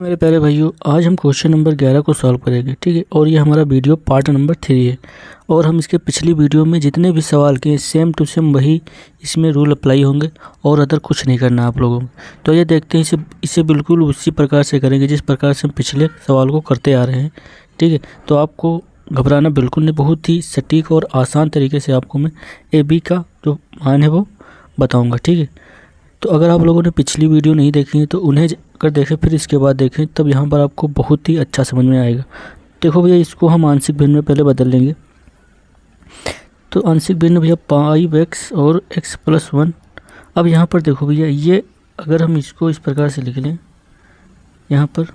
मेरे प्यारे भाइयों, आज हम क्वेश्चन नंबर 11 को सॉल्व करेंगे। ठीक है, और ये हमारा वीडियो पार्ट नंबर 3 है। और हम इसके पिछली वीडियो में जितने भी सवाल किए सेम टू सेम वही इसमें रूल अप्लाई होंगे और अदर कुछ नहीं करना आप लोगों को। तो ये देखते हैं, इसे बिल्कुल उसी प्रकार से करेंगे जिस प्रकार से हम पिछले सवाल को करते आ रहे हैं। ठीक है, तो आपको घबराना बिल्कुल नहीं, बहुत ही सटीक और आसान तरीके से आपको मैं AB का जो मान है वो बताऊँगा। ठीक है, तो अगर आप लोगों ने पिछली वीडियो नहीं देखी है तो उन्हें अगर देखें फिर इसके बाद देखें, तब यहाँ पर आपको बहुत ही अच्छा समझ में आएगा। देखो भैया, इसको हम आंशिक भिन्न में पहले बदल लेंगे। तो आंशिक भिन्न भैया 5x और x+1। अब यहाँ पर देखो भैया, ये अगर हम इसको इस प्रकार से लिख लें, यहाँ पर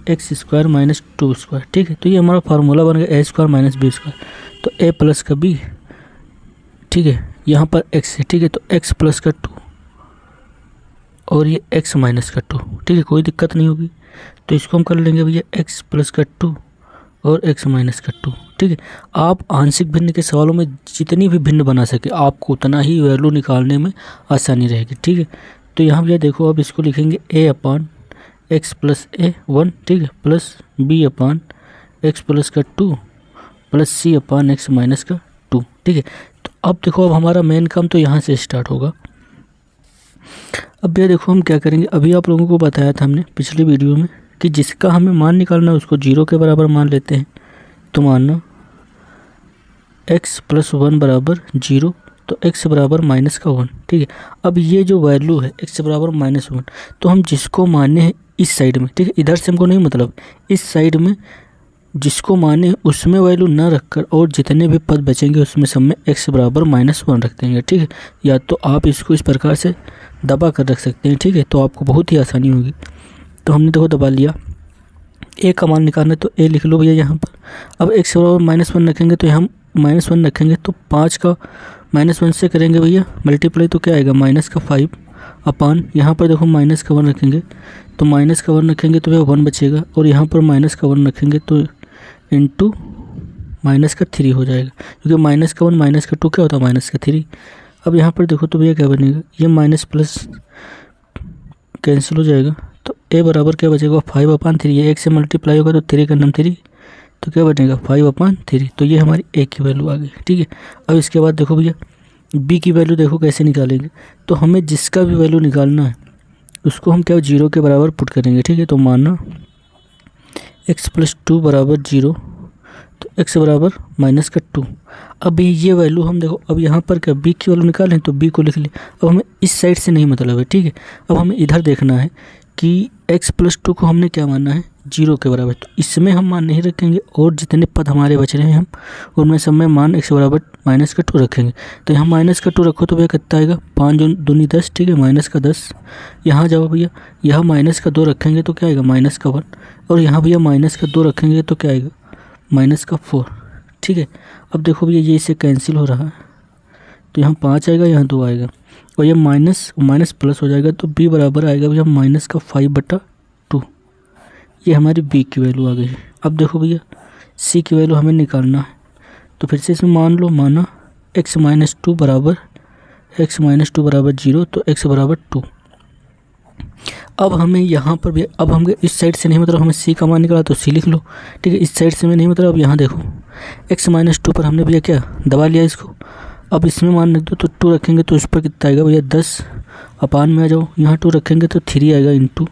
x² - 2²। ठीक है, तो ये हमारा फार्मूला बन गया a² - b²। तो a प्लस का b, ठीक है, यहाँ पर x है। ठीक है, तो x प्लस का 2 और ये x माइनस का 2। ठीक है, कोई दिक्कत नहीं होगी। तो इसको हम कर लेंगे भैया x प्लस का 2 और x माइनस का 2। ठीक है, आप आंशिक भिन्न के सवालों में जितनी भी भिन्न बना सके आपको उतना ही वैल्यू निकालने में आसानी रहेगी। ठीक है, तो यहाँ भैया देखो, अब इसको लिखेंगे a/x प्लस a1। ठीक है, प्लस b/x प्लस का 2 प्लस c/x माइनस का 2। ठीक है, तो अब देखो, अब हमारा मेन काम तो यहाँ से स्टार्ट होगा। अब भैया देखो, हम क्या करेंगे, अभी आप लोगों को बताया था हमने पिछली वीडियो में कि जिसका हमें मान निकालना है उसको 0 के बराबर मान लेते हैं। तो मानना x+1 बराबर 0, तो x बराबर -1। ठीक है, अब ये जो वैल्यू है x बराबर -1, तो हम जिसको माने हैं इस साइड में, ठीक है, इधर से हमको नहीं मतलब, इस साइड में जिसको माने उसमें वैल्यू ना रखकर और जितने भी पद बचेंगे उसमें सब में x बराबर -1 रख देंगे। ठीक है, या तो आप इसको इस प्रकार से दबा कर रख सकते हैं। ठीक है, तो आपको बहुत ही आसानी होगी। तो हमने देखो दबा लिया, a का मान निकालना है तो a लिख लो भैया यहाँ पर। अब x बराबर -1 रखेंगे तो हम -1 रखेंगे, तो 5 का -1 से करेंगे भैया मल्टीप्लाई, तो क्या आएगा -5 अपान, यहाँ पर देखो -1 रखेंगे तो -1 रखेंगे तो भैया 1 बचेगा, और यहाँ पर -1 रखेंगे तो इंटू -3 हो जाएगा, क्योंकि -1 -2 क्या होता है -3। अब यहाँ पर देखो तो भैया क्या बनेगा, ये माइनस प्लस कैंसिल हो जाएगा, तो a बराबर क्या बचेगा 5/3। ये 1 से मल्टीप्लाई होगा तो 3 का नाम 3, तो क्या बनेगा 5/3। तो ये हमारी a की वैल्यू आ गई। ठीक है, अब इसके बाद देखो भैया b की वैल्यू देखो कैसे निकालेंगे। तो हमें जिसका भी वैल्यू निकालना है उसको हम क्या 0 के बराबर पुट करेंगे। ठीक है, तो माना x+2 बराबर 0, तो x बराबर -2। अब ये वैल्यू हम देखो, अब यहाँ पर क्या b की वैल्यू निकालें तो b को लिख लें। अब हमें इस साइड से नहीं मतलब है। ठीक है, अब हमें इधर देखना है कि x+2 को हमने क्या मानना है 0 के बराबर, तो इसमें हम मान नहीं रखेंगे और जितने पद हमारे बच रहे हैं हम उनमें सब में मान x बराबर -2 रखेंगे। तो यहाँ -2 रखो तो भैया कितना आएगा 5 दूनी 10। ठीक है, -10 यहाँ जाओ भैया, यहाँ -2 रखेंगे तो क्या आएगा -1, और यहाँ भैया -2 रखेंगे तो क्या आएगा -4। ठीक है, अब देखो भैया ये इसे कैंसिल हो रहा है, तो यहाँ 5 आएगा, यहाँ 2 आएगा, और ये माइनस प्लस हो जाएगा, तो b बराबर आएगा भैया -5/2। ये हमारी b की वैल्यू आ गई। अब देखो भैया c की वैल्यू हमें निकालना है, तो फिर से इसमें मान लो, माना x-2 बराबर 0, तो x बराबर 2। अब हमें यहाँ पर भी, अब हम इस साइड से नहीं मतलब हमें c का मान निकाला तो c लिख लो। ठीक है, इस साइड से में नहीं मतलब, अब यहाँ देखो x-2 पर हमने भैया क्या दबा लिया इसको। अब इसमें मान रख दो, तो 2 रखेंगे तो उस पर कितना आएगा भैया 10 अपान में आ जाओ, यहाँ 2 रखेंगे तो 3 आएगा इंटू,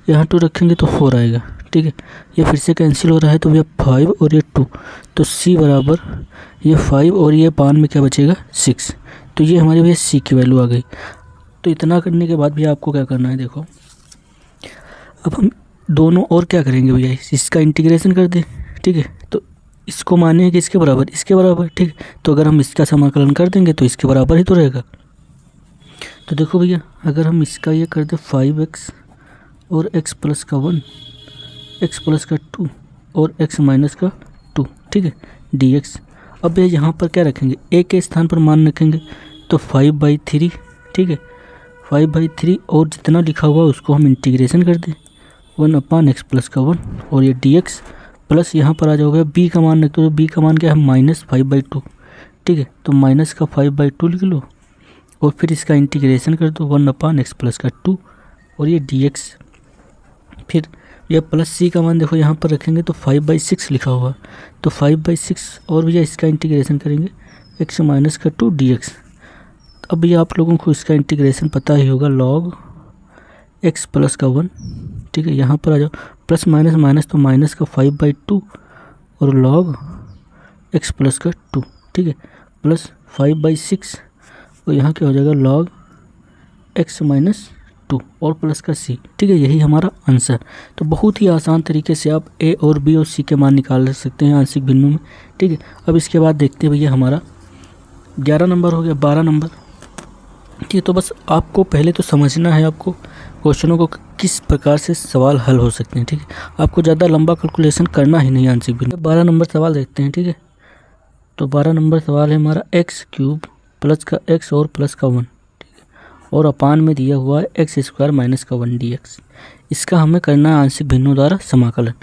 यहाँ 2 रखेंगे तो 4 आएगा। ठीक है, ये फिर से कैंसिल हो रहा है, तो भैया 5 और ये 2, तो c बराबर ये 5 और ये पान में क्या बचेगा 6। तो ये हमारी भैया c की वैल्यू आ गई। तो इतना करने के बाद भैया आपको क्या करना है, देखो अब हम दोनों और क्या करेंगे भैया, इसका इंटीग्रेशन कर दें। ठीक है, तो इसको माने कि इसके बराबर, इसके बराबर। ठीक, तो अगर हम इसका समाकलन कर देंगे तो इसके बराबर ही तो रहेगा। तो देखो भैया, अगर हम इसका ये कर दें 5x और x प्लस का 1, x प्लस का 2 और x माइनस का 2, ठीक है, dx। अब भैया यहाँ पर क्या रखेंगे, a के स्थान पर मान रखेंगे तो 5/3। ठीक है, 5/3, और जितना लिखा हुआ उसको हम इंटीग्रेशन कर दें 1/x प्लस का 1, और ये dx प्लस यहाँ पर आ जाओगे b का मान रखते हो, तो b का मान क्या है -5/2। ठीक है, तो माइनस का 5/2 लिख लो, और फिर इसका इंटीग्रेशन कर दो 1/x प्लस का 2, और ये dx। फिर यह प्लस सी का मान देखो यहाँ पर रखेंगे तो 5/6 लिखा हुआ, तो 5/6 और भैया इसका इंटीग्रेशन करेंगे x माइनस का 2 dx। अब भैया आप लोगों को इसका इंटीग्रेशन पता ही होगा, log x प्लस का 1, ठीक है। यहाँ पर आ जाओ, प्लस माइनस माइनस तो माइनस का 5/2 और log x प्लस का 2, ठीक है, प्लस 5/6 और यहाँ क्या हो जाएगा log x माइनस 2 और प्लस का c, ठीक है। यही हमारा आंसर। तो बहुत ही आसान तरीके से आप a और b और c के मान निकाल सकते हैं आंशिक भिन्नों में, ठीक है। अब इसके बाद देखते हैं भैया हमारा 11 नंबर हो गया, 12 नंबर, ठीक है। तो बस आपको पहले तो समझना है आपको क्वेश्चनों को किस प्रकार से सवाल हल हो सकते हैं, ठीक है। आपको ज़्यादा लंबा कैलकुलेशन करना ही नहीं आंशिक भिन्न। 12 नंबर सवाल देखते हैं, ठीक है। तो 12 नंबर सवाल है हमारा x क्यूब प्लस का x और प्लस का 1, और अपान में दिया हुआ है x स्क्वायर माइनस का 1 dx। इसका हमें करना है आंशिक भिन्नों द्वारा समाकलन।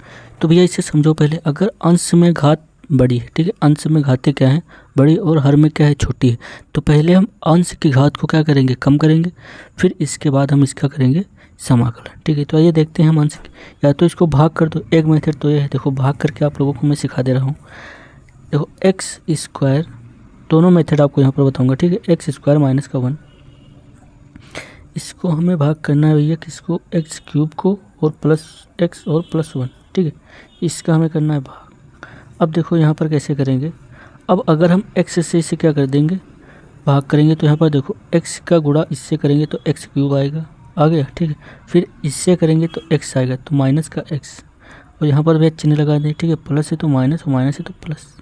तो भैया इसे समझो पहले, अगर अंश में घात बड़ी है, ठीक है, अंश में घातें क्या है बड़ी और हर में क्या है छोटी है, तो पहले हम अंश की घात को क्या करेंगे कम करेंगे, फिर इसके बाद हम इसका करेंगे समाकलन, ठीक है। तो आइए देखते हैं हम अंश या तो इसको भाग कर दो, एक मेथड तो ये है, देखो भाग करके आप लोगों को मैं सिखा दे रहा हूँ। देखो एक्स स्क्वायर, दोनों मेथड आपको यहाँ पर बताऊँगा, ठीक है। एक्स स्क्वायर माइनस का 1, इसको हमें भाग करना है भैया किसको, एक्स क्यूब को और प्लस एक्स और प्लस 1, ठीक है, इसका हमें करना है भाग। अब देखो यहाँ पर कैसे करेंगे, अब अगर हम x से इसे क्या कर देंगे भाग करेंगे, तो यहाँ पर देखो x का गुणा इससे करेंगे तो x क्यूब आएगा, आ गया, ठीक है। फिर इससे करेंगे तो x आएगा, तो माइनस का x, और यहाँ पर भी चिन्ह लगा दें, ठीक है। प्लस है तो माइनस और माइनस है तो प्लस,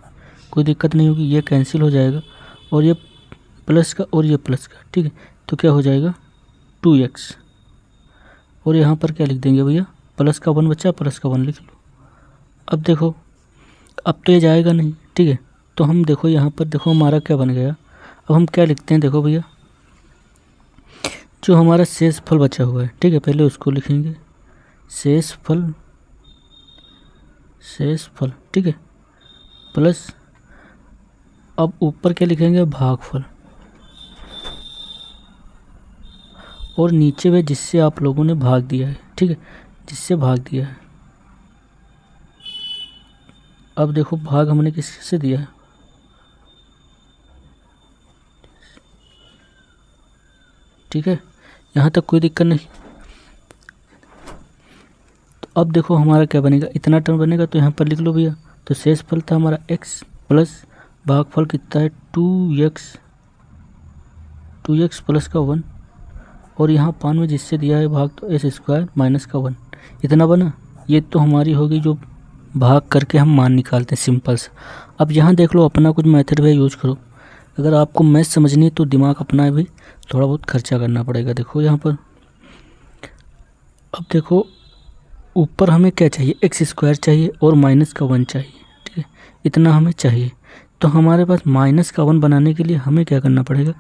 कोई दिक्कत नहीं होगी, ये कैंसिल हो जाएगा और ये प्लस का और ये प्लस का, ठीक है। तो क्या हो जाएगा 2x, और यहाँ पर क्या लिख देंगे भैया, प्लस का 1 बचा, प्लस का 1 लिख लो। अब देखो अब तो ये जाएगा नहीं, ठीक है। तो हम देखो यहाँ पर देखो हमारा क्या बन गया, अब हम क्या लिखते हैं, देखो भैया जो हमारा शेष फल बचा हुआ है, ठीक है, पहले उसको लिखेंगे शेष फल, ठीक है, प्लस अब ऊपर क्या लिखेंगे भागफल, और नीचे में जिससे आप लोगों ने भाग दिया है, ठीक है, जिससे भाग दिया है। अब देखो भाग हमने किससे दिया है, ठीक है, यहाँ तक कोई दिक्कत नहीं। तो अब देखो हमारा क्या बनेगा, इतना टर्म बनेगा, तो यहाँ पर लिख लो भैया। तो शेष फल था हमारा x प्लस भागफल कितना है 2x प्लस का 1, और यहाँ पान में जिससे दिया है भाग तो एस स्क्वायर माइनस का 1, इतना बना। ये तो हमारी होगी जो भाग करके हम मान निकालते हैं सिंपल सा। अब यहाँ देख लो अपना कुछ मेथड भी यूज करो, अगर आपको मैथ समझनी है तो दिमाग अपना भी थोड़ा बहुत खर्चा करना पड़ेगा। देखो यहाँ पर अब देखो ऊपर हमें क्या चाहिए, एक्स स्क्वायर चाहिए और माइनस का 1 चाहिए, ठीक है, इतना हमें चाहिए। तो हमारे पास माइनस का 1 बनाने के लिए हमें क्या करना पड़ेगा,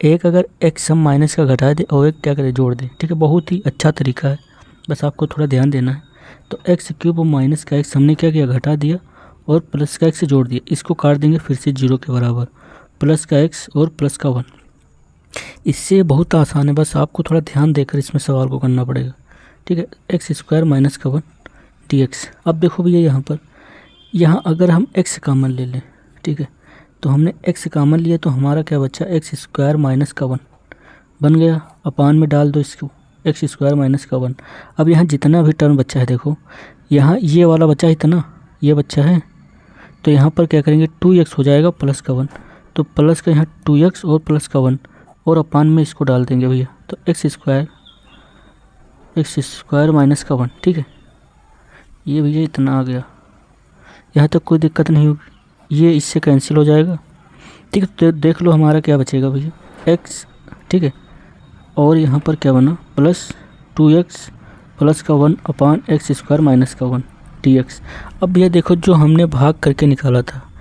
एक अगर एक्स हम माइनस का घटा दे और एक क्या करें जोड़ दें, ठीक है, बहुत ही अच्छा तरीका है, बस आपको थोड़ा ध्यान देना है। तो एक्स क्यूब और माइनस का एक्स हमने क्या किया घटा दिया और प्लस का एक्स जोड़ दिया, इसको काट देंगे फिर से 0 के बराबर, प्लस का एक्स और प्लस का 1। इससे बहुत आसान है, बस आपको थोड़ा ध्यान देकर इसमें सवाल को करना पड़ेगा, ठीक है। एक्स स्क्वायर माइनस का 1 dx। अब देखो भैया यहाँ पर यहाँ अगर हम x कॉमन ले लें, ठीक है, तो हमने x कॉमन लिया तो हमारा क्या बचा, एक्स स्क्वायर माइनस का 1 बन गया, अपान में डाल दो इसको एक्स स्क्वायर माइनस का 1। अब यहाँ जितना भी टर्म बचा है देखो, यहाँ ये वाला बचा है इतना, ये बच्चा है, तो यहाँ पर क्या करेंगे 2x हो जाएगा प्लस का 1, तो प्लस का यहाँ 2x और प्लस का 1 और अपान में इसको डाल देंगे भैया, तो एक्स स्क्वायर माइनस का 1, ठीक है, ये भैया इतना आ गया, यहाँ तक कोई दिक्कत नहीं होगी, ये इससे कैंसिल हो जाएगा, ठीक है। तो देख लो हमारा क्या बचेगा भैया x, ठीक है, और यहाँ पर क्या बना प्लस 2x प्लस का 1 अपान एक्स स्क्वायर माइनस का 1 dx। अब भैया देखो जो हमने भाग करके निकाला था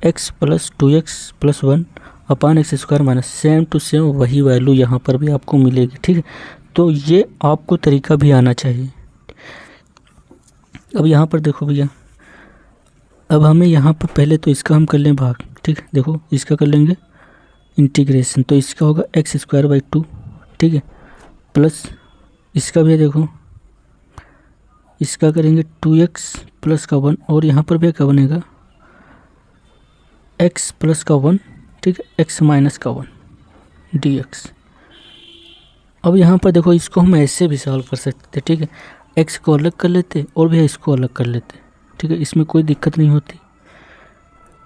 x प्लस 2x प्लस 1 upon x square minus, same to same वही वैल्यू यहाँ पर भी आपको मिलेगी, ठीक है। तो ये आपको तरीका भी आना चाहिए। अब यहाँ पर देखो भैया, अब हमें यहाँ पर पहले तो इसका हम कर लें भाग, ठीक है, देखो इसका कर लेंगे इंटीग्रेशन, तो इसका होगा एक्स स्क्वायर बाई 2, ठीक है, प्लस इसका भी देखो इसका करेंगे 2x प्लस का 1 और यहाँ पर भी क्या बनेगा x प्लस का 1, ठीक है, x माइनस का 1 dx। अब यहाँ पर देखो इसको हम ऐसे भी सॉल्व कर सकते थे, ठीक है, x को अलग कर लेते और भी इसको अलग कर लेते, ठीक है, इसमें कोई दिक्कत नहीं होती।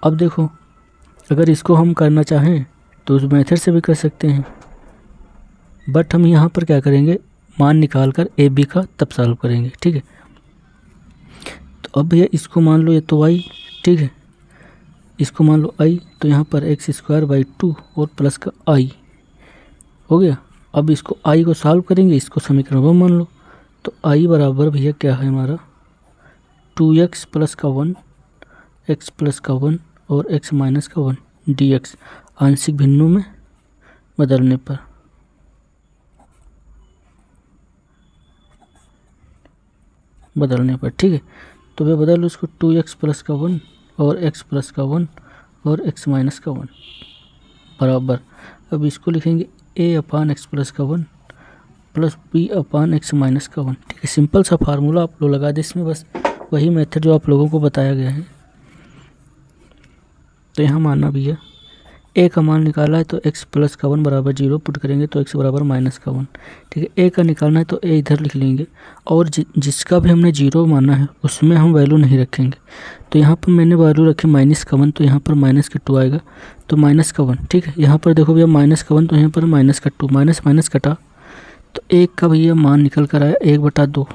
अब देखो अगर इसको हम करना चाहें तो उस मेथड से भी कर सकते हैं, बट हम यहाँ पर क्या करेंगे मान निकाल कर ए बी का तब सॉल्व करेंगे, ठीक है। तो अब भैया इसको मान लो ये तो y, ठीक है, इसको मान लो i, तो यहाँ पर एक्स स्क्वायर बाई 2 और प्लस का i हो गया। अब इसको i को सॉल्व करेंगे, इसको समीकरण 1 मान लो, तो i बराबर भैया क्या है हमारा 2x प्लस का 1, x प्लस का 1 और x माइनस का 1 dx आंशिक भिन्नों में बदलने पर। ठीक है, तो वे बदल लो इसको 2x प्लस का 1 और x प्लस का 1 और x माइनस का 1 बराबर। अब इसको लिखेंगे a अपान एक्स प्लस का 1 प्लस b अपान एक्स माइनस का 1, ठीक है। सिंपल सा फार्मूला आप लोग लगा दें इसमें, बस वही मेथड जो आप लोगों को बताया गया है। तो यहाँ मानना भैया a का मान निकाला है तो x प्लस का 1 बराबर 0 पुट करेंगे तो x बराबर माइनस का 1, ठीक है। a का निकालना है तो a इधर लिख लेंगे और जिसका भी हमने 0 माना है उसमें हम वैल्यू नहीं रखेंगे। तो यहाँ पर मैंने वैल्यू रखी माइनस का 1, तो यहाँ पर माइनस का 2 आएगा, तो माइनस का 1, ठीक है। यहाँ पर देखो भैया माइनस का 1 तो यहाँ पर माइनस का 2, माइनस माइनस कटा तो 1 का भैया मान निकल कर आया 1/2,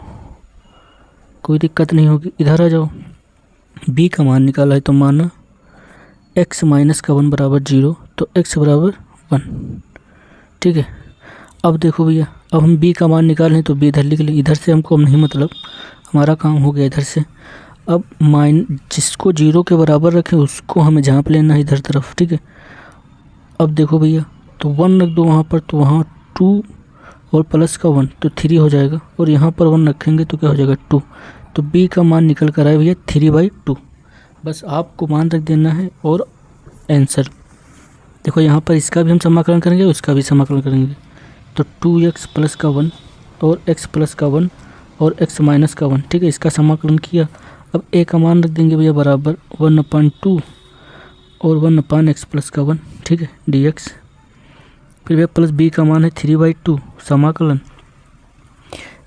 कोई दिक्कत नहीं होगी। इधर आ जाओ, b का मान निकाला है तो माना x माइनस का 1 बराबर 0, तो x बराबर 1, ठीक है। अब देखो भैया अब हम b का मान निकालें तो b इधर लिख लें, इधर से हमको नहीं मतलब, हमारा काम हो गया इधर से। अब जिसको 0 के बराबर रखें उसको हमें झाँप लेना है इधर तरफ, ठीक है। अब देखो भैया तो 1 रख दो वहाँ पर, तो वहाँ 2 और प्लस का 1 तो 3 हो जाएगा, और यहाँ पर 1 रखेंगे तो क्या हो जाएगा 2, तो b का मान निकल कर आया भैया 3/2। बस आपको मान रख देना है और आंसर देखो यहाँ पर इसका भी हम समाकलन करेंगे, उसका भी समाकलन करेंगे, तो 2x प्लस का 1 और x प्लस का 1 और x माइनस का 1, ठीक है, इसका समाकलन किया। अब a का मान रख देंगे भैया बराबर 1/2 और 1/x प्लस का 1, ठीक है, dx। फिर भैया प्लस b का मान है 3/2 समाकलन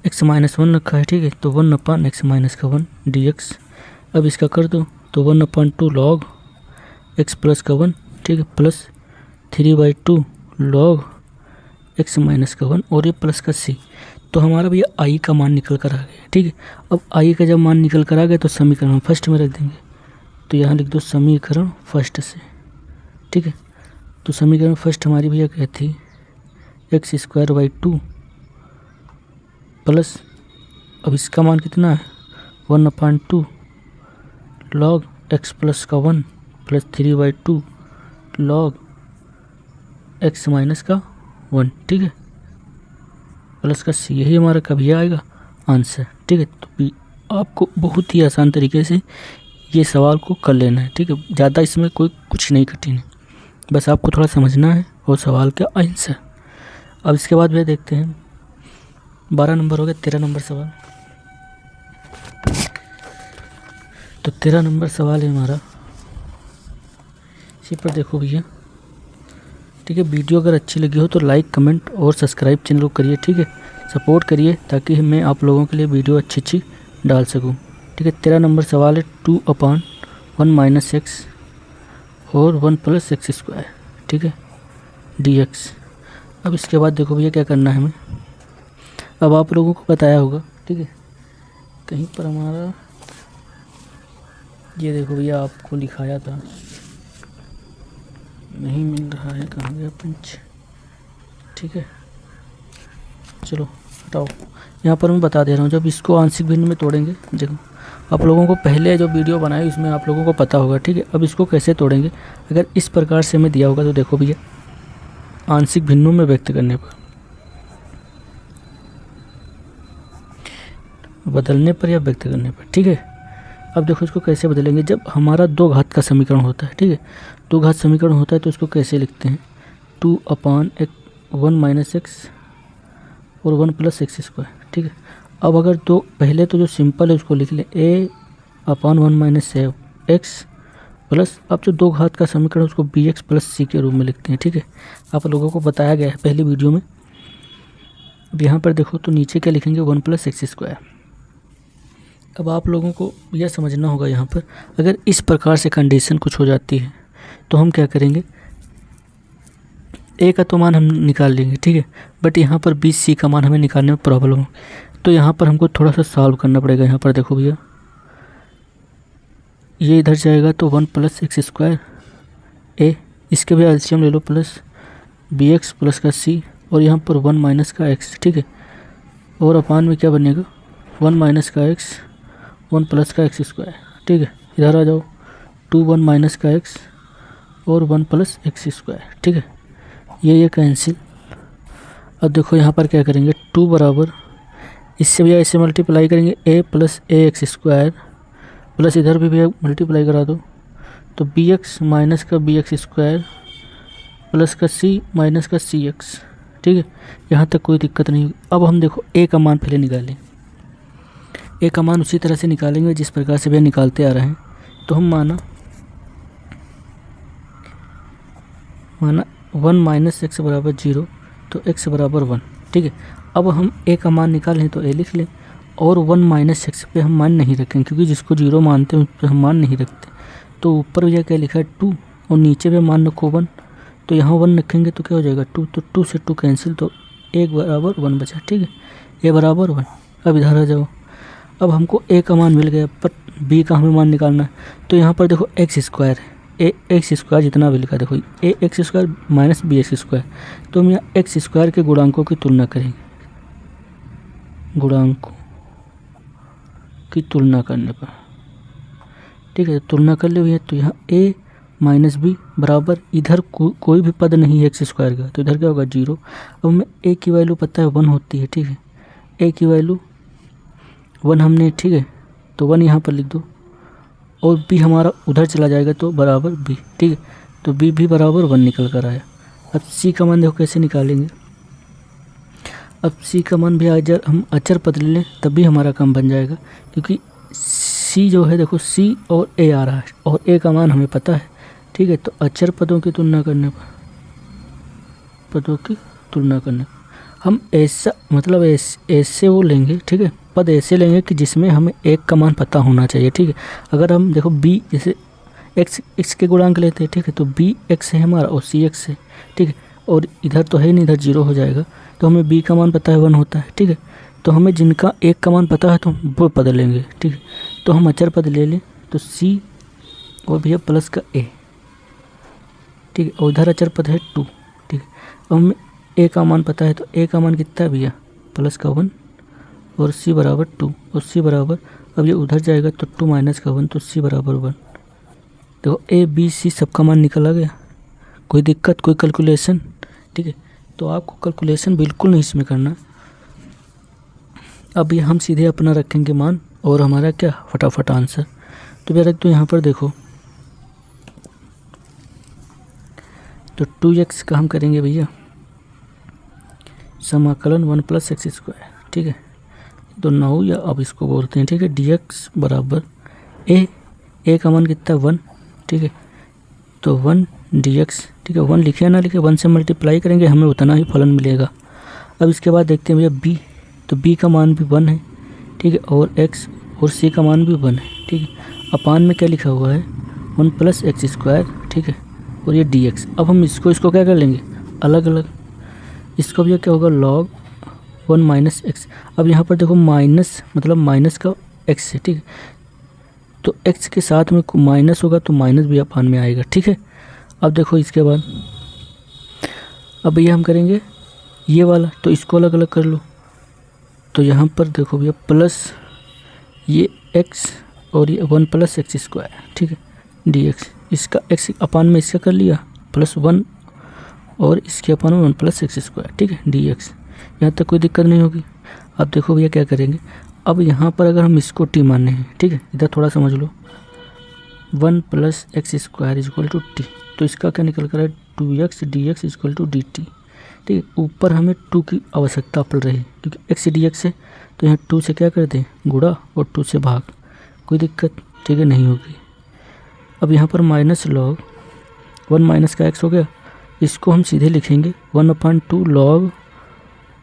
x माइनस 1 रखा है, ठीक है, तो 1/x माइनस का 1 dx। अब इसका कर दो तो 1/2 log x प्लस का 1, ठीक है, प्लस 3/2 log x माइनस का 1 और ये प्लस का c। तो हमारा भैया i का मान निकल कर आ गया, ठीक है। अब i का जब मान निकल कर आ गया तो समीकरण फर्स्ट में रख देंगे, तो यहाँ लिख दो समीकरण फर्स्ट से, ठीक है। तो समीकरण फर्स्ट हमारी भैया क्या थी x² 2 प्लस, अब इसका मान कितना है 1/2 log x प्लस का 1 प्लस 3/2 log x माइनस का 1, ठीक है, प्लस का c। यही हमारा कभी आएगा आंसर, ठीक है। तो आपको बहुत ही आसान तरीके से ये सवाल को कर लेना है, ठीक है, ज़्यादा इसमें कुछ नहीं कठिन है, बस आपको थोड़ा समझना है और सवाल का आंसर। अब इसके बाद भी देखते हैं 12 नंबर हो गया, 13 नंबर सवाल। तो 13 नंबर सवाल है हमारा, इसी पर देखो भैया, ठीक है। वीडियो अगर अच्छी लगी हो तो लाइक कमेंट और सब्सक्राइब चैनल को करिए, ठीक है, सपोर्ट करिए ताकि मैं आप लोगों के लिए वीडियो अच्छी डाल सकूं, ठीक है। 13 नंबर सवाल है 2/1 - x और 1 + x², ठीक है, dx। अब इसके बाद देखो भैया क्या करना है हमें, अब आप लोगों को बताया होगा, ठीक है, कहीं पर हमारा ये देखो भैया आपको लिखाया था, नहीं मिल रहा है, कहाँ गया पंच, ठीक है, चलो हटाओ। यहाँ पर मैं बता दे रहा हूँ, जब इसको आंशिक भिन्न में तोड़ेंगे, देखो आप लोगों को पहले जो वीडियो बनाई उसमें आप लोगों को पता होगा, ठीक है। अब इसको कैसे तोड़ेंगे, अगर इस प्रकार से हमें दिया होगा तो देखो भैया आंशिक भिन्नों में व्यक्त करने पर, बदलने पर या व्यक्त करने पर, ठीक है। अब देखो इसको कैसे बदलेंगे, जब हमारा 2 घात का समीकरण होता है, ठीक है, 2 घात समीकरण होता है तो इसको कैसे लिखते हैं 2/1 - x और 1 + x², ठीक है। अब अगर तो पहले तो जो सिंपल है उसको लिख लें a upon 1 minus x plus, अब जो दो घात का समीकरण उसको bx प्लस c के रूप में लिखते हैं। ठीक है, आप लोगों को बताया गया है पहली वीडियो में। अब यहाँ पर देखो तो नीचे क्या लिखेंगे 1 प्लस एक्स स्क्वायर। अब आप लोगों को यह समझना होगा यहाँ पर अगर इस प्रकार से कंडीशन कुछ हो जाती है तो हम क्या करेंगे, ए का तो मान हम निकाल लेंगे, ठीक है, बट यहाँ पर बी सी का मान हमें निकालने में प्रॉब्लम हो, तो यहाँ पर हमको थोड़ा सा सॉल्व करना पड़ेगा। यहाँ पर देखो भैया, ये इधर जाएगा तो 1 प्लस एक्स स्क्वायर ए, इसके भी एलसीएम ले लो, प्लस बी एक्स प्लस का सी, और यहाँ पर 1 माइनस का एक्स, ठीक है, और अपान में क्या बनेगा 1 माइनस का एक्स 1 प्लस का एक्स स्क्वायर। ठीक है, इधर आ जाओ 2 1 माइनस का एक्स और 1 प्लस एक्स स्क्वायर। ठीक है, ये कैंसिल। अब देखो यहाँ पर क्या करेंगे, 2 बराबर इससे भी ऐसे मल्टीप्लाई करेंगे a plus A x square plus इधर भी भैया मल्टीप्लाई करा दो तो बी एक्स माइनस का बी एक्स स्क्वायर प्लस का c माइनस का सी एक्स। ठीक है, यहाँ तक कोई दिक्कत नहीं होगी। अब हम देखो a का मान पहले निकालें, a का मान उसी तरह से निकालेंगे जिस प्रकार से भैया निकालते आ रहे हैं। तो हम माना 1 माइनस एक्स बराबर 0 तो x बराबर 1। ठीक है, अब हम a का मान निकालें तो a लिख लें, और 1 माइनस एक्स पे हम मान नहीं रखें क्योंकि जिसको 0 मानते हैं उस पर हम मान नहीं रखते। तो ऊपर भैया क्या लिखा है 2 और नीचे भी मान रखो 1, तो यहाँ 1 रखेंगे तो क्या हो जाएगा 2, तो 2 से 2 कैंसिल, तो 1 बराबर 1 बचा। ठीक है, a बराबर 1। अब इधर आ जाओ, अब हमको a का मान मिल गया पर b का हमें मान निकालना है। तो यहाँ पर देखो एक्स स्क्वायर है, ए एक्स स्क्वायर जितना भी लिखा देखो a x square minus b x square, तो हम यहाँ एक्स स्क्वायर के गुणांकों की तुलना करेंगे, गुणांकों की तुलना करने पर। ठीक है, तुलना कर ले हुई है तो यहाँ a माइनस बी बराबर इधर कोई भी पद नहीं है एक्स स्क्वायर का, तो इधर क्या होगा 0। अब हमें a की वैल्यू पता है 1 होती है। ठीक है, a की वैल्यू 1 हमने, ठीक है, तो 1 यहाँ पर लिख दो, और b हमारा उधर चला जाएगा तो बराबर b। ठीक है, तो b भी बराबर 1 निकल कर आया। अब c का मान देखो कैसे निकालेंगे। अब c का मान भी अगर हम अचर पद ले लें तब भी हमारा काम बन जाएगा, क्योंकि c जो है देखो c और a आ रहा है और a का मान हमें पता है। ठीक है, तो अचर पदों की तुलना करने पर, पदों की तुलना करने पर हम ऐसा मतलब ऐसे वो लेंगे। ठीक है, पद ऐसे लेंगे कि जिसमें हमें एक का मान पता होना चाहिए। ठीक है, अगर हम देखो b जैसे x के गुणांक लेते हैं, ठीक है, तो b x है हमारा और c x है। ठीक है, और इधर तो है नहीं, इधर 0 हो जाएगा, तो हमें b का मान पता है 1 होता है। ठीक है, तो हमें जिनका एक का मान पता है तो वो पद लेंगे। ठीक है, तो हम अचर पद ले लें तो c और भैया प्लस का a। ठीक है, और इधर अचर पद है 2। ठीक है, अब हमें a का मान पता है तो a का मान कितना है भैया प्लस का 1 और c बराबर 2 और c बराबर, अब ये उधर जाएगा तो 2 माइनस का 1 तो c बराबर 1। देखो a b c सबका मान निकल आ गया, कोई दिक्कत कोई कैलकुलेशन। ठीक है, तो आपको कैलकुलेशन बिल्कुल नहीं इसमें करना। अब ये हम सीधे अपना रखेंगे मान और हमारा क्या फटाफट आंसर। तो भैया रख दो यहाँ पर देखो, तो 2x का हम करेंगे भैया समाकलन 1 प्लस एक्स स्क्वायर। ठीक है, तो 9 या अब इसको बोलते हैं। ठीक है, dx बराबर a का मान कितना 1। ठीक है, तो 1 dx। ठीक है, 1 लिखे ना लिखे 1 से मल्टीप्लाई करेंगे हमें उतना ही फलन मिलेगा। अब इसके बाद देखते हैं भैया b, तो b का मान भी 1 है। ठीक है, और x और c का मान भी 1 है। ठीक है, अपान में क्या लिखा हुआ है 1 प्लस एक्स स्क्वायर। ठीक है, और ये dx। अब हम इसको क्या कर लेंगे अलग अलग, इसको भी क्या होगा log 1 माइनस एक्स। अब यहाँ पर देखो माइनस मतलब माइनस का x है। ठीक है, तो x के साथ में माइनस होगा तो माइनस भी अपान में आएगा। ठीक है, अब देखो इसके बाद अब ये हम करेंगे ये वाला, तो इसको अलग अलग कर लो। तो यहाँ पर देखो भैया प्लस ये x और ये 1 प्लस एक्स स्क्वायर। ठीक है, dx, इसका x अपान में इसका कर लिया प्लस 1 और इसके अपान में 1 प्लस एक्स स्क्वायर। ठीक है, dx, यहाँ तक कोई दिक्कत नहीं होगी। अब देखो भैया क्या करेंगे, अब यहाँ पर अगर हम इसको t मानने हैं, ठीक है, इधर थोड़ा समझ लो, 1 plus x square is equal to T, तो इसका क्या निकल कर है 2x dx equal to dt। ठीक है, ऊपर हमें 2 की आवश्यकता पड़ रही है क्योंकि x dx है तो यहाँ 2 से क्या कर दें गुणा और 2 से भाग, कोई दिक्कत ठीक है नहीं होगी। अब यहाँ पर माइनस लॉग 1 माइनस का x हो गया, इसको हम सीधे लिखेंगे 1/2 log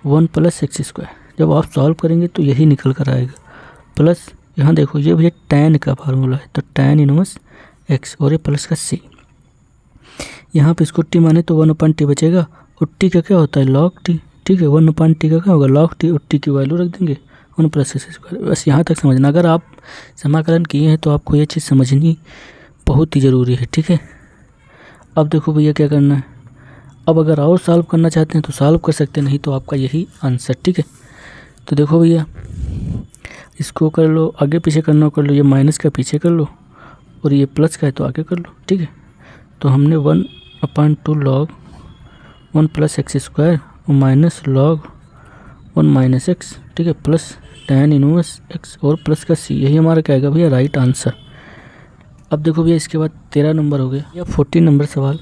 1 प्लस एक्स स्क्वायर। जब आप सॉल्व करेंगे तो यही निकल कर आएगा, प्लस यहाँ देखो ये भैया tan का फार्मूला है, तो tan इनवर्स x और ये प्लस का c। यहाँ पे इसको t माने तो 1/t बचेगा, और t का क्या होता है log t, ठीक है 1/t का क्या होगा log t, और t की वैल्यू रख देंगे 1 प्लस एक्स स्क्वायर। बस यहाँ तक समझना, अगर आप समाकलन किए हैं तो आपको ये चीज़ समझनी बहुत ही ज़रूरी है, ठीक है। अब देखो भैया क्या करना है, अब अगर और सॉल्व करना चाहते हैं तो सॉल्व कर सकते हैं, नहीं तो आपका यही आंसर, ठीक है। तो देखो भैया इसको कर लो, आगे पीछे करना हो कर लो, ये माइनस का पीछे कर लो और ये प्लस का है तो आगे कर लो, ठीक है। तो हमने 1/2 log 1 प्लस एक्स स्क्वायर और माइनस log 1 माइनस एक्स, ठीक है, प्लस tan इनवर्स एक्स और प्लस का c, यही हमारा क्या आएगा भैया राइट आंसर। अब देखो भैया इसके बाद 13 नंबर हो गया या 14 नंबर सवाल,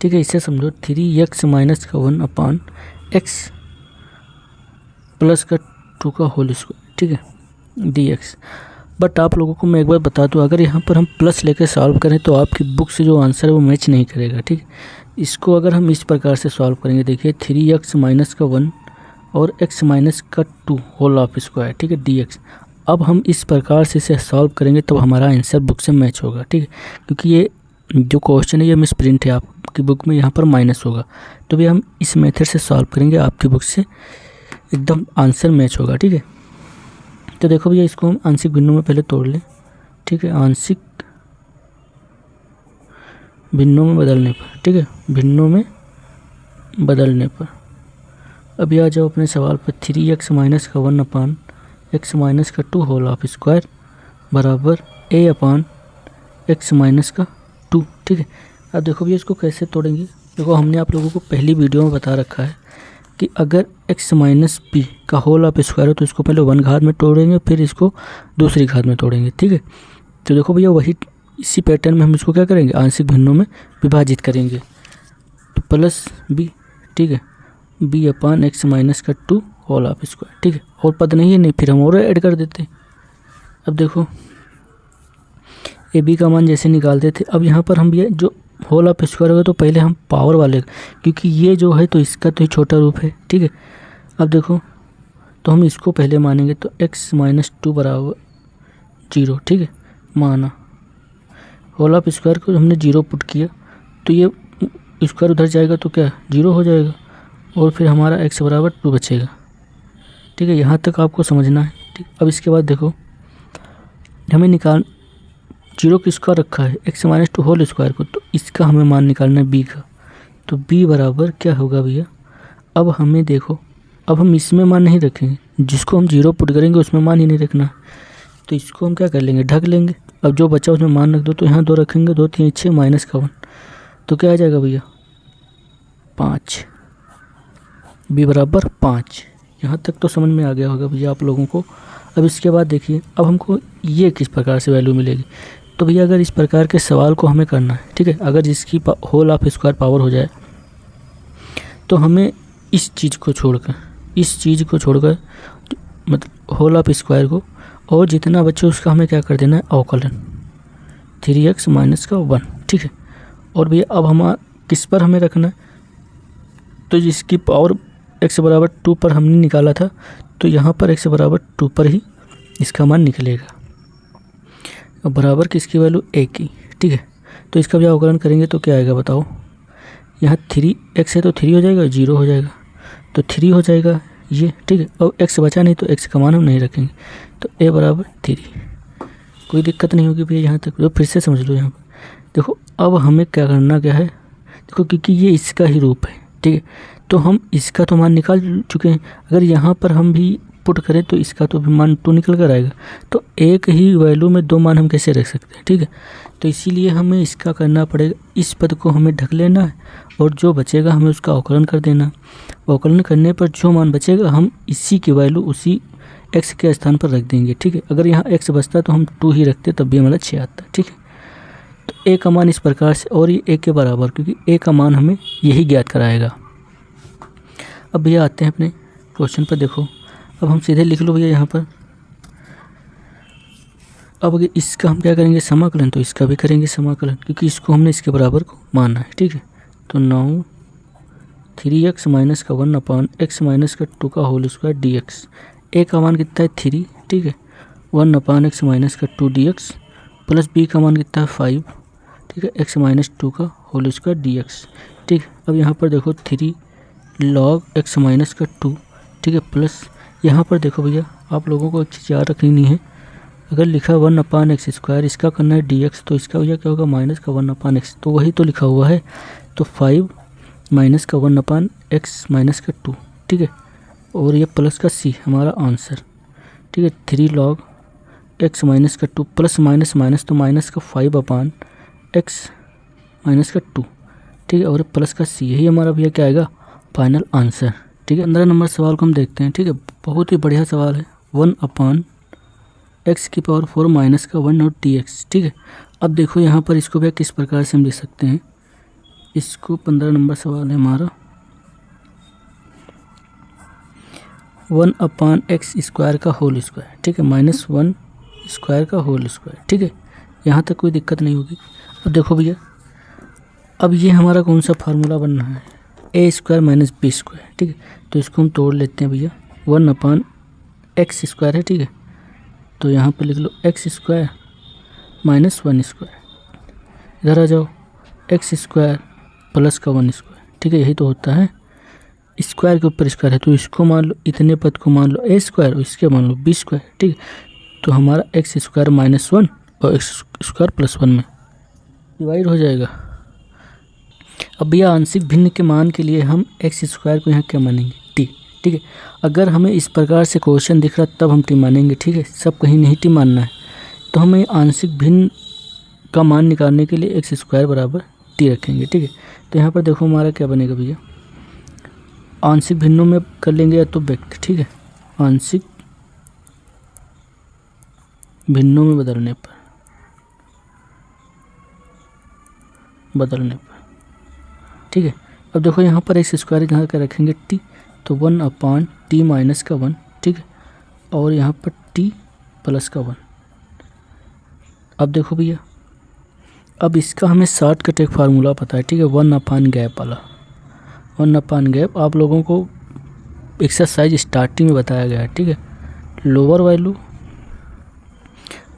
ठीक है। इसे समझो 3x माइनस का 1/x प्लस का 2 का होल स्क्वायर, ठीक है, dx। बट आप लोगों को मैं एक बार बता दूं, अगर यहाँ पर हम प्लस लेकर सॉल्व करें तो आपकी बुक से जो आंसर है वो मैच नहीं करेगा, ठीक है। इसको अगर हम इस प्रकार से सॉल्व करेंगे, देखिए 3x माइनस का 1 और x माइनस का 2 होल ऑफ स्क्वायर, ठीक है, dx। अब हम इस प्रकार से इसे सॉल्व करेंगे तब हमारा आंसर बुक से मैच होगा, ठीक है, क्योंकि ये जो क्वेश्चन है ये मिस प्रिंट है, आपकी बुक में यहाँ पर माइनस होगा। तो भी हम इस मेथड से सॉल्व करेंगे, आपकी बुक से एकदम आंसर मैच होगा, ठीक है। तो देखो भैया इसको हम आंशिक भिन्नों में पहले तोड़ लें, ठीक है, आंशिक भिन्नों में बदलने पर, ठीक है, भिन्नों में बदलने पर। अभी आ जाओ अपने सवाल पर, 3x माइनस का 1/x माइनस का 2 होल ऑफ स्क्वायर बराबर a/x माइनस का 2, ठीक है। अब देखो भैया इसको कैसे तोड़ेंगे, देखो हमने आप लोगों को पहली वीडियो में बता रखा है कि अगर x माइनस p का होल ऑफ स्क्वायर हो तो इसको पहले 1 घात में तोड़ेंगे, फिर इसको दूसरी घात में तोड़ेंगे, ठीक है। तो देखो भैया वही इसी पैटर्न में हम इसको क्या करेंगे, आंशिक भिन्नों में विभाजित करेंगे, तो प्लस b, ठीक है, b/x माइनस का 2 होल ऑफ स्क्वायर, ठीक है। और पद नहीं है, नहीं फिर हम और ऐड कर देते हैं। अब देखो ए बी का मान जैसे निकालते थे, अब यहाँ पर हम ये जो होल ऑफ स्क्वायर होगा तो पहले हम पावर वाले, क्योंकि ये जो है तो इसका तो ही छोटा रूप है, ठीक है। अब देखो तो हम इसको पहले मानेंगे, तो x माइनस 2 बराबर 0, ठीक है, माना। होल ऑफ स्क्वायर को हमने 0 पुट किया तो ये स्क्वायर उधर जाएगा तो क्या 0 हो जाएगा, और फिर हमारा x बराबर 2 बचेगा, ठीक है। यहाँ तक आपको समझना है, ठीक। अब इसके बाद देखो हमें 0 किसका रखा है, x माइनस 2 होल स्क्वायर को, तो इसका हमें मान निकालना है b का, तो b बराबर क्या होगा भैया। अब हमें देखो, अब हम इसमें मान नहीं रखेंगे, जिसको हम 0 पुट करेंगे उसमें मान ही नहीं रखना, तो इसको हम क्या कर लेंगे, ढक लेंगे। अब जो बचा उसमें मान रख दो, तो यहाँ 2 रखेंगे, 2 3 6 माइनस का 1, तो क्या आ जाएगा भैया 5, b बराबर 5। यहाँ तक तो समझ में आ गया होगा भैया आप लोगों को। अब इसके बाद देखिए, अब हमको ये किस प्रकार से वैल्यू मिलेगी, तो भैया अगर इस प्रकार के सवाल को हमें करना है, ठीक है, अगर जिसकी होल ऑफ स्क्वायर पावर हो जाए तो हमें इस चीज़ को छोड़कर मतलब होल ऑफ स्क्वायर को, और जितना बचे उसका हमें क्या कर देना है अवकलन, 3x माइनस का 1, ठीक है। और भैया अब हम किस पर हमें रखना है, तो जिसकी पावर x बराबर 2 पर हमने निकाला था, तो यहाँ पर x बराबर 2 पर ही इसका मान निकलेगा, और बराबर किसकी वैल्यू a की, ठीक है। तो इसका भी अवकलन करेंगे तो क्या आएगा बताओ, यहाँ 3x है तो 3 हो जाएगा, 0 हो जाएगा तो 3 हो जाएगा ये, ठीक है। और x बचा नहीं तो x का मान हम नहीं रखेंगे, तो a बराबर 3, कोई दिक्कत नहीं होगी भैया यहाँ तक। तो फिर से समझ लो, यहाँ पर देखो अब हमें क्या करना क्या है, देखो क्योंकि ये इसका ही रूप है, ठीक है, तो हम इसका तो मान निकाल चुके हैं, अगर यहाँ पर हम भी पुट करें तो इसका तो भी मान 2 निकल कर आएगा, तो एक ही वैल्यू में 2 मान हम कैसे रख सकते हैं, ठीक है। तो इसीलिए हमें इसका करना पड़ेगा, इस पद को हमें ढक लेना है और जो बचेगा हमें उसका अवकलन कर देना। अवकलन करने पर जो मान बचेगा हम इसी की वैल्यू उसी x के स्थान पर रख देंगे, ठीक है। अगर यहाँ x बचता तो हम 2 ही रखते, तब भी हमारा 6 आता, ठीक है। तो a का मान इस प्रकार से, और ये a के बराबर, क्योंकि a का मान हमें यही ज्ञात कराएगा। अब भैया आते हैं अपने क्वेश्चन पर। देखो अब हम सीधे लिख लो भैया यहाँ पर। अब अगर इसका हम क्या करेंगे समाकलन, तो इसका भी करेंगे समाकलन, क्योंकि इसको हमने इसके बराबर को मानना है, ठीक है। तो 9 3x माइनस का 1 अपान x माइनस का 2 का होल स्क्वायर dx। a का मान कितना है 3, ठीक है, 1 अपान x माइनस का 2 dx प्लस b का मान कितना है 5, ठीक है, x माइनस 2 का होल स्क्वायर dx, ठीक है। अब यहाँ पर देखो 3 log x माइनस का 2, ठीक है, प्लस यहाँ पर देखो भैया आप लोगों को एक चीज़ याद रखनी नहीं है, अगर लिखा 1 अपान एक्स स्क्वायर, इसका करना है dx, तो इसका भैया क्या होगा माइनस का 1 अपान एक्स, तो वही तो लिखा हुआ है। तो 5 माइनस का 1 अपान एक्स माइनस का 2, ठीक है, और ये प्लस का c हमारा आंसर, ठीक है। 3 log x माइनस का 2 प्लस माइनस माइनस तो माइनस का 5 अपान एक्स माइनस का 2, ठीक है, और प्लस का c, यही हमारा भैया क्या आएगा फाइनल आंसर, ठीक है। 15 नंबर सवाल को हम देखते हैं, ठीक है, बहुत ही बढ़िया सवाल है। 1 अपान एक्स की पावर 4 माइनस का 1 और dx, ठीक है। अब देखो यहाँ पर इसको भैया किस प्रकार से हम लिख सकते हैं, इसको 15 नंबर सवाल है हमारा 1 अपान एक्स स्क्वायर का होल स्क्वायर, ठीक है, माइनस 1 स्क्वायर का होल स्क्वायर, ठीक है, यहाँ तक कोई दिक्कत नहीं होगी। अब देखो भैया अब ये हमारा कौन सा फार्मूला बन रहा है, ए स्क्वायर माइनस बी स्क्वायर, ठीक है, तो इसको हम तोड़ लेते हैं भैया। 1 अपान एक्स स्क्वायर है, ठीक है, तो यहाँ पे लिख लो एक्स स्क्वायर माइनस 1 स्क्वायर, इधर आ जाओ एक्स स्क्वायर प्लस का 1 स्क्वायर, ठीक है, यही तो होता है, स्क्वायर के ऊपर स्क्वायर है, तो इसको मान लो, इतने पद को मान लो ए स्क्वायर और इसके मान लो बी स्क्वायर, ठीक है, तो हमारा एक्स स्क्वायर माइनस 1 और एक्स स्क्वायर प्लस 1 में डिवाइड हो जाएगा। अब भैया आंशिक भिन्न के मान के लिए हम एक्स स्क्वायर को यहाँ क्या मानेंगे टी, ठीक है। अगर हमें इस प्रकार से क्वेश्चन दिख रहा तब हम टी मानेंगे, ठीक है, सब कहीं नहीं टी मानना है। तो हमें आंशिक भिन्न का मान निकालने के लिए एक्स स्क्वायर बराबर टी रखेंगे, ठीक है। तो यहाँ पर देखो हमारा क्या बनेगा भैया, आंशिक भिन्नों में कर लेंगे या तो व्यक्त, ठीक है, आंशिक भिन्नों में बदलने पर ठीक है। अब देखो यहाँ पर एक्स स्क्वायर यहाँ का रखेंगे टी, तो 1 अपान टी माइनस का 1, ठीक है, और यहाँ पर टी प्लस का 1। अब देखो भैया अब इसका हमें शॉर्टकट एक फार्मूला पता है, ठीक है, 1 अपान गैप वाला, 1 अपान गैप आप लोगों को एक्सरसाइज स्टार्टिंग में बताया गया है, ठीक है, lower value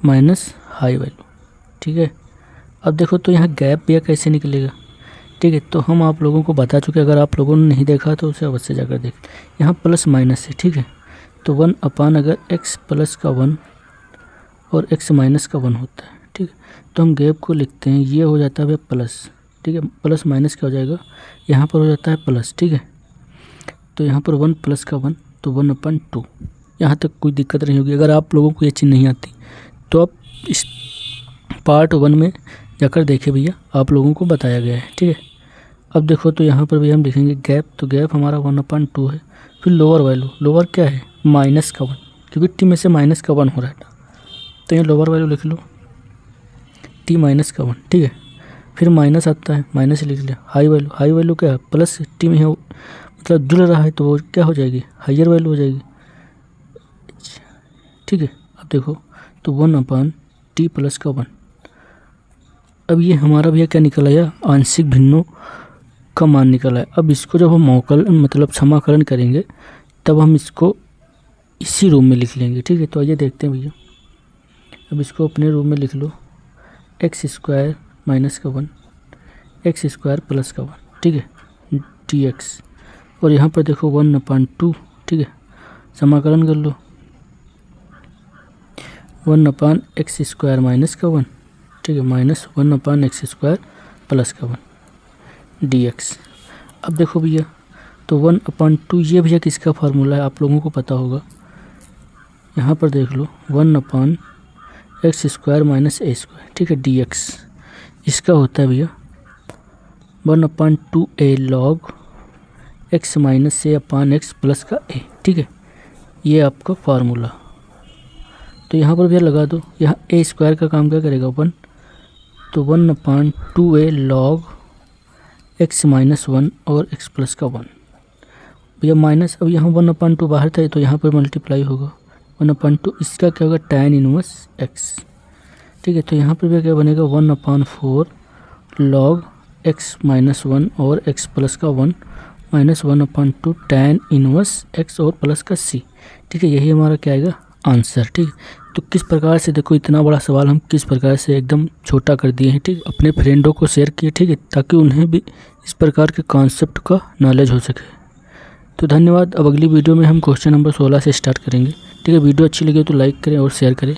minus high value, ठीक है। अब देखो तो यहाँ गैप भैया कैसे निकलेगा, ठीक है, तो हम आप लोगों को बता चुके, अगर आप लोगों ने नहीं देखा तो उसे अवश्य जाकर देख। यहाँ प्लस माइनस है, ठीक है, तो 1 अपान अगर x प्लस का 1 और x माइनस का 1 होता है, ठीक है, तो हम गैप को लिखते हैं, ये हो जाता है प्लस, ठीक है, प्लस माइनस क्या हो जाएगा, यहाँ पर हो जाता है प्लस, ठीक है, तो यहाँ पर 1 प्लस का 1 तो 1 अपान 2। यहाँ तक कोई दिक्कत नहीं होगी। अगर आप लोगों को ये चीज़ नहीं आती तो आप इस पार्ट 1 में जाकर देखें भैया, आप लोगों को बताया गया है, ठीक है। अब देखो तो यहाँ पर भी हम लिखेंगे गैप, तो गैप हमारा 1 अपान 2 है। फिर लोअर वैल्यू, लोअर क्या है माइनस का 1, क्योंकि टी में से माइनस का 1 हो रहा है, तो ये लोअर वैल्यू लिख लो टी माइनस का 1, ठीक है। फिर माइनस आता है, माइनस लिख लिया। हाई वैल्यू, हाई वैल्यू क्या है प्लस टी में है, मतलब जुड़ रहा है, तो वो क्या हो जाएगी हाइयर वैल्यू हो जाएगी, ठीक है। अब देखो तो 1 अपान टी प्लस का 1। अब ये हमारा भैया क्या निकल आया, आंशिक भिन्नों का मान निकल आया। अब इसको जब हम मतलब समाकलन करेंगे तब हम इसको इसी रूम में लिख लेंगे, ठीक है। तो आइए देखते हैं भैया, अब इसको अपने रूम में लिख लो, एक्स स्क्वायर माइनस का 1 एक्स स्क्वायर प्लस का 1, ठीक है, डी एक्स, और यहाँ पर देखो 1 अपान 2, ठीक है, समाकलन कर लो 1 अपान एक्स स्क्वायर माइनस का 1, ठीक है, minus 1 upon x square plus का 1 dx। अब देखो भैया तो 1 अपान 2 ये भैया किसका फार्मूला है आप लोगों को पता होगा, यहाँ पर देख लो 1 अपान एक्स स्क्वायर माइनस ए स्क्वायर, ठीक है, dx। इसका होता है भैया 1 अपान 2a लॉग एक्स माइनस ए अपान एक्स प्लस का ए, ठीक है, ये आपका फार्मूला। तो यहाँ पर भैया लगा दो, यहाँ ए स्क्वायर का काम क्या करेगा 1, तो 1 अपान 2a लॉग एक्स माइनस 1 और एक्स प्लस का 1, भैया माइनस, अब यहाँ 1/2 बाहर था तो यहाँ पर मल्टीप्लाई होगा 1/2, इसका क्या होगा tan इनवर्स x। ठीक है, तो यहाँ पर भी क्या बनेगा 1/4 log x - 1 और x प्लस का 1 माइनस 1/2 tan इनवर्स x और प्लस का c। ठीक है, यही हमारा क्या आएगा आंसर। ठीक, तो किस प्रकार से देखो इतना बड़ा सवाल हम किस प्रकार से एकदम छोटा कर दिए हैं। ठीक, अपने फ्रेंडों को शेयर किए, ठीक है, ताकि उन्हें भी इस प्रकार के कॉन्सेप्ट का नॉलेज हो सके। तो धन्यवाद। अब अगली वीडियो में हम क्वेश्चन नंबर 16 से स्टार्ट करेंगे। ठीक है, वीडियो अच्छी लगी तो लाइक करें और शेयर करें।